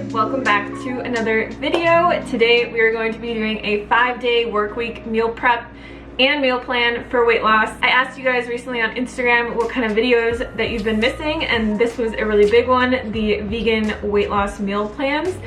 welcome back to another video. Today we are going to be doing a 5-day work week meal prep and meal plan for weight loss. I asked you guys recently on Instagram what kind of videos that you've been missing, and this was a really big one, the vegan weight loss meal plans.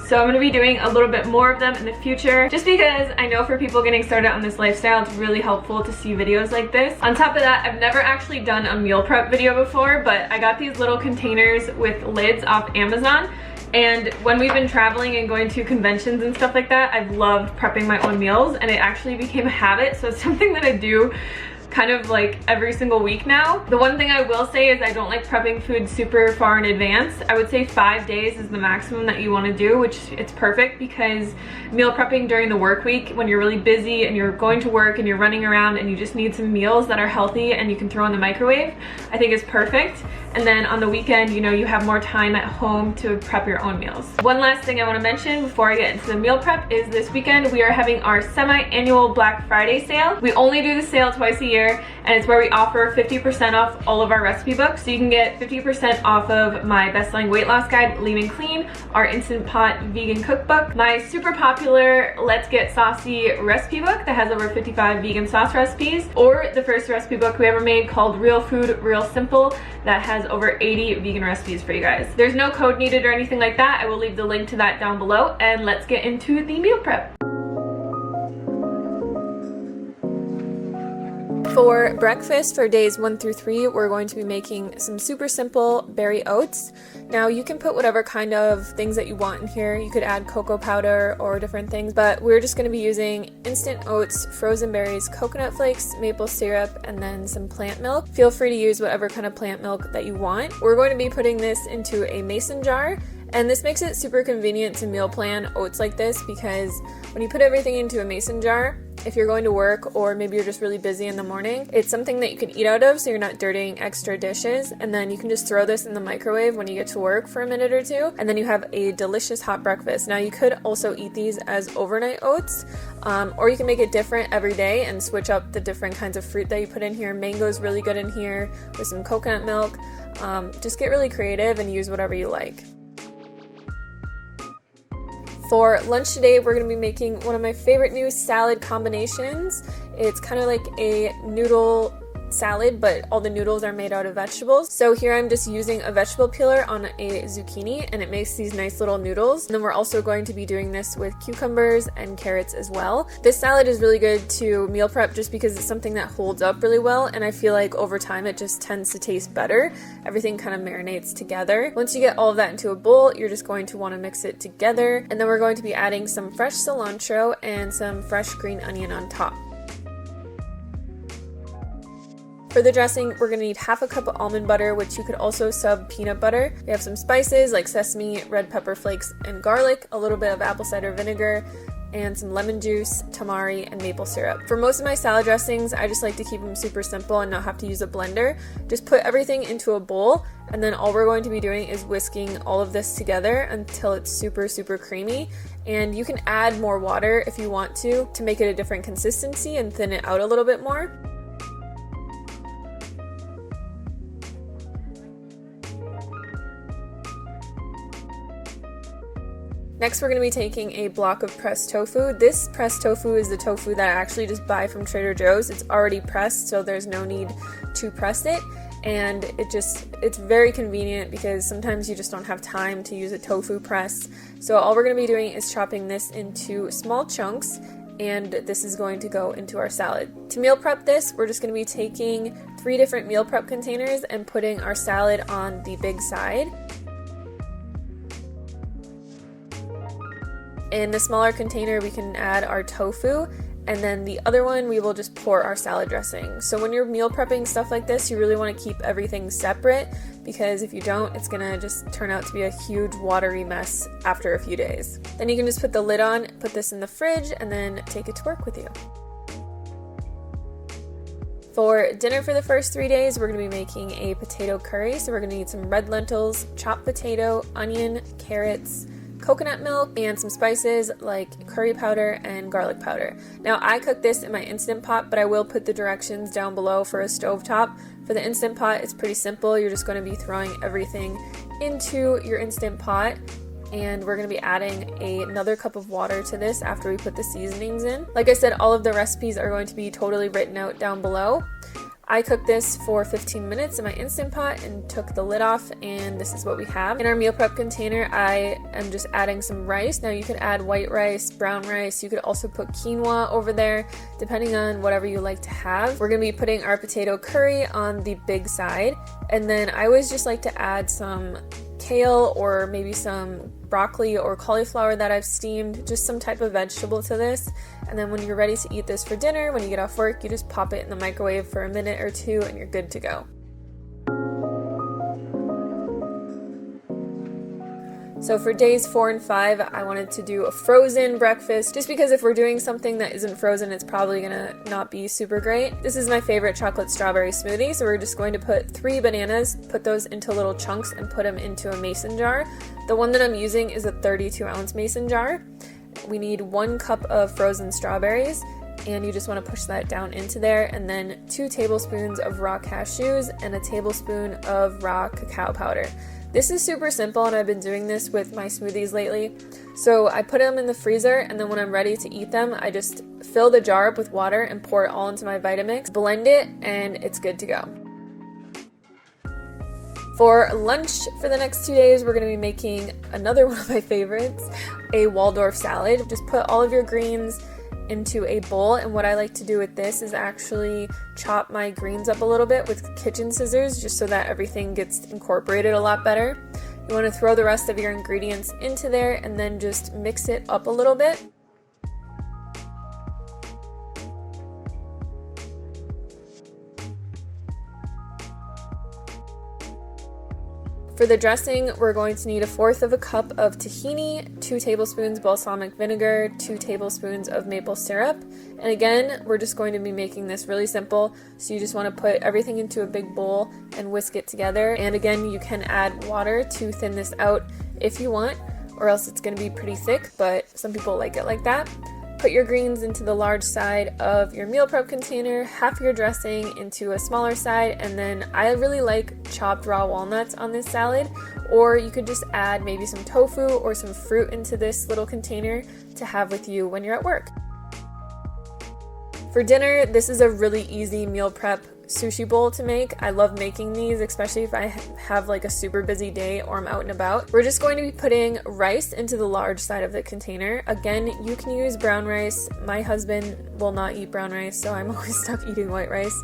So I'm going to be doing a little bit more of them in the future, just because I know for people getting started on this lifestyle, it's really helpful to see videos like this. On top of that, I've never actually done a meal prep video before, but I got these little containers with lids off Amazon. And when we've been traveling and going to conventions and stuff like that, I've loved prepping my own meals, and it actually became a habit. So it's something that I do kind of like every single week now. The one thing I will say is I don't like prepping food super far in advance. I would say 5 days is the maximum that you want to do, which it's perfect because meal prepping during the work week when you're really busy and you're going to work and you're running around and you just need some meals that are healthy and you can throw in the microwave, I think is perfect. And then on the weekend, you know, you have more time at home to prep your own meals. One last thing I want to mention before I get into the meal prep is this weekend we are having our semi-annual Black Friday sale. We only do the sale twice a year, and it's where we offer 50% off all of our recipe books. So you can get 50% off of my best-selling weight loss guide, Lean and Clean, our Instant Pot vegan cookbook, my super popular Let's Get Saucy recipe book that has over 55 vegan sauce recipes, or the first recipe book we ever made called Real Food, Real Simple that has over 80 vegan recipes for you guys. There's no code needed or anything like that. I will leave the link to that down below, and let's get into the meal prep. For breakfast for days 1 through 3, we're going to be making some super simple berry oats. Now you can put whatever kind of things that you want in here. You could add cocoa powder or different things, but we're just going to be using instant oats, frozen berries, coconut flakes, maple syrup, and then some plant milk. Feel free to use whatever kind of plant milk that you want. We're going to be putting this into a mason jar. And this makes it super convenient to meal plan oats like this, because when you put everything into a mason jar, if you're going to work or maybe you're just really busy in the morning, it's something that you can eat out of so you're not dirtying extra dishes, and then you can just throw this in the microwave when you get to work for a minute or two, and then you have a delicious hot breakfast. Now you could also eat these as overnight oats, or you can make it different every day and switch up the different kinds of fruit that you put in here. Mango is really good in here with some coconut milk. Just get really creative and use whatever you like. For lunch today, we're going to be making one of my favorite new salad combinations. It's kind of like a noodle salad, but all the noodles are made out of vegetables. So here I'm just using a vegetable peeler on a zucchini, and it makes these nice little noodles. And then we're also going to be doing this with cucumbers and carrots as well. This salad is really good to meal prep just because it's something that holds up really well, and I feel like over time it just tends to taste better. Everything kind of marinates together. Once you get all of that into a bowl, you're just going to want to mix it together, and then we're going to be adding some fresh cilantro and some fresh green onion on top. For the dressing, we're going to need half a cup of almond butter, which you could also sub peanut butter. We have some spices like sesame, red pepper flakes, and garlic, a little bit of apple cider vinegar, and some lemon juice, tamari, and maple syrup. For most of my salad dressings, I just like to keep them super simple and not have to use a blender. Just put everything into a bowl, and then all we're going to be doing is whisking all of this together until it's super, super creamy. And you can add more water if you want to make it a different consistency and thin it out a little bit more. Next, we're going to be taking a block of pressed tofu. This pressed tofu is the tofu that I actually just buy from Trader Joe's. It's already pressed, so there's no need to press it. And it's very convenient because sometimes you just don't have time to use a tofu press. So all we're going to be doing is chopping this into small chunks, and this is going to go into our salad. To meal prep this, we're just going to be taking 3 different meal prep containers and putting our salad on the big side. In the smaller container, we can add our tofu, and then the other one we will just pour our salad dressing. So when you're meal prepping stuff like this, you really want to keep everything separate, because if you don't, it's gonna just turn out to be a huge watery mess after a few days. Then you can just put the lid on, put this in the fridge, and then take it to work with you. For dinner for the first 3 days, we're going to be making a potato curry. So we're going to need some red lentils, chopped potato, onion, carrots, coconut milk, and some spices like curry powder and garlic powder. Now I cook this in my Instant Pot, but I will put the directions down below for a stovetop. For the Instant Pot, it's pretty simple. You're just going to be throwing everything into your Instant Pot, and we're going to be adding another cup of water to this after we put the seasonings in. Like I said, all of the recipes are going to be totally written out down below. I cooked this for 15 minutes in my Instant Pot and took the lid off, and this is what we have. In our meal prep container, I am just adding some rice. Now you could add white rice, brown rice, you could also put quinoa over there, depending on whatever you like to have. We're going to be putting our potato curry on the big side, and then I always just like to add some kale or maybe some broccoli or cauliflower that I've steamed, just some type of vegetable to this. And then when you're ready to eat this for dinner, when you get off work, you just pop it in the microwave for a minute or two and you're good to go. So for days 4 and 5, I wanted to do a frozen breakfast, just because if we're doing something that isn't frozen, it's probably gonna not be super great. This is my favorite chocolate strawberry smoothie, so we're just going to put 3 bananas, put those into little chunks, and put them into a mason jar. The one that I'm using is a 32-ounce mason jar. We need 1 cup of frozen strawberries, and you just want to push that down into there, and then 2 tablespoons of raw cashews and a tablespoon of raw cacao powder. This is super simple, and I've been doing this with my smoothies lately. So I put them in the freezer, and then when I'm ready to eat them, I just fill the jar up with water and pour it all into my Vitamix, blend it, and it's good to go. For lunch for the next 2 days, we're going to be making another one of my favorites, a Waldorf salad. Just put all of your greens into a bowl, and what I like to do with this is actually chop my greens up a little bit with kitchen scissors, just so that everything gets incorporated a lot better. You want to throw the rest of your ingredients into there and then just mix it up a little bit. For the dressing, we're going to need 1/4 cup of tahini, 2 tablespoons balsamic vinegar, 2 tablespoons of maple syrup. And again, we're just going to be making this really simple. So you just want to put everything into a big bowl and whisk it together. And again, you can add water to thin this out if you want, or else it's going to be pretty thick, but some people like it like that. Put your greens into the large side of your meal prep container, half your dressing into a smaller side, and then I really like chopped raw walnuts on this salad, or you could just add maybe some tofu or some fruit into this little container to have with you when you're at work. For dinner, this is a really easy meal prep sushi bowl to make. I love making these, especially if I have like a super busy day or I'm out and about. We're just going to be putting rice into the large side of the container. Again, you can use brown rice. My husband will not eat brown rice, so I'm always stuck eating white rice.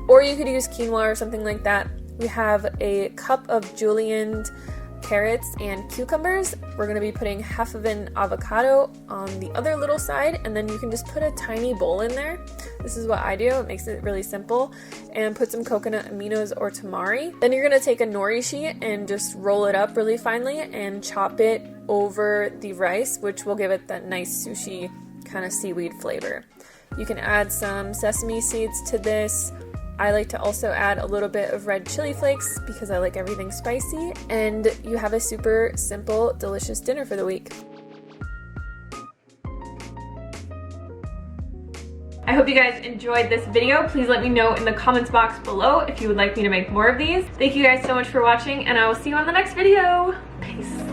Or you could use quinoa or something like that. We have a cup of julienned carrots and cucumbers. We're going to be putting half of an avocado on the other little side, and then you can just put a tiny bowl in there. This is what I do. It makes it really simple. And put some coconut aminos or tamari. Then you're going to take a nori sheet and just roll it up really finely and chop it over the rice, which will give it that nice sushi kind of seaweed flavor. You can add some sesame seeds to this. I like to also add a little bit of red chili flakes because I like everything spicy, and you have a super simple, delicious dinner for the week. I hope you guys enjoyed this video. Please let me know in the comments box below if you would like me to make more of these. Thank you guys so much for watching, and I will see you on the next video. Peace.